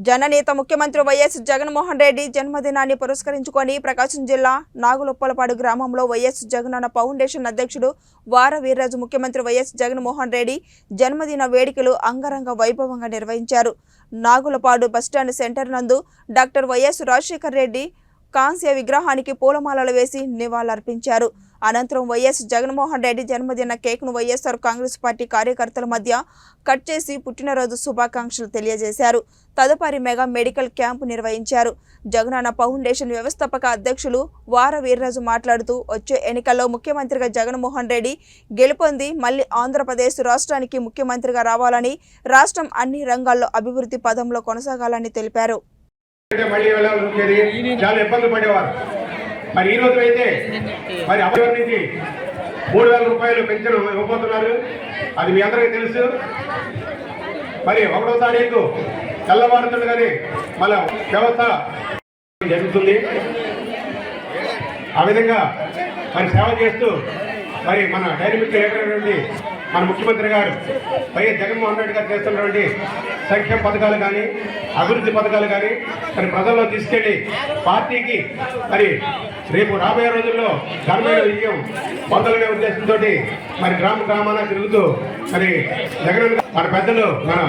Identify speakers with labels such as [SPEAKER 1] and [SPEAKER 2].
[SPEAKER 1] జననేత ముఖ్యమంత్రి వైఎస్ జగన్మోహన్ రెడ్డి జన్మదినాన్ని పురస్కరించుకొని ప్రకాశం జిల్లా నాగులొప్పలపాడు గ్రామంలో వైఎస్ జగనన్న ఫౌండేషన్ అధ్యక్షుడు వార వీర్రాజు ముఖ్యమంత్రి వైఎస్ జగన్మోహన్ రెడ్డి జన్మదిన వేడుకలు అంగరంగ వైభవంగా నిర్వహించారు. నాగులపాడు బస్టాండ్ సెంటర్ నందు డాక్టర్ వైఎస్ రాజశేఖర్ రెడ్డి కాంస్య విగ్రహానికి పూలమాలలు వేసి నివాళులర్పించారు. అనంతరం వైఎస్ జగన్మోహన్ రెడ్డి జన్మదిన కేక్ను వైఎస్ఆర్ కాంగ్రెస్ పార్టీ కార్యకర్తల మధ్య కట్ చేసి పుట్టినరోజు శుభాకాంక్షలు తెలియజేశారు. తదుపరి మెగా మెడికల్ క్యాంపు నిర్వహించారు. జగనన్న ఫౌండేషన్ వ్యవస్థాపక అధ్యక్షులు వార వీర్రాజు మాట్లాడుతూ వచ్చే ఎన్నికల్లో ముఖ్యమంత్రిగా జగన్మోహన్ రెడ్డి గెలుపొంది మళ్లీ ఆంధ్రప్రదేశ్ రాష్ట్రానికి ముఖ్యమంత్రిగా రావాలని, రాష్ట్రం అన్ని రంగాల్లో అభివృద్ధి పదంలో కొనసాగాలని తెలిపారు.
[SPEAKER 2] చాలా ఇబ్బంది పడేవారు. మరి ఈ రోజు అయితే మరి అమలు నుంచి 3,000 రూపాయలు పెన్షన్ ఇవ్వబోతున్నారు. అది మీ అందరికీ తెలుసు. మరి 1వ తారీఖు తెల్లవారుతుండగానే మన వ్యవస్థ జరుగుతుంది. ఆ విధంగా మరి సేవ చేస్తూ మరి మన డైనమిక్ నుండి మన ముఖ్యమంత్రి గారు వైఎస్ జగన్మోహన్ రెడ్డి గారు చేస్తున్నటువంటి సంక్షేమ పథకాలు కానీ, అభివృద్ధి పథకాలు కానీ మరి ప్రజల్లో తీసుకెళ్లి పార్టీకి మరి రేపు రాబోయే రోజుల్లో ఘనమైన విజయం పొందాలనే ఉద్దేశంతో మరి గ్రామాన తిరుగుతూ మరి జగన్ మన పెద్దలు మన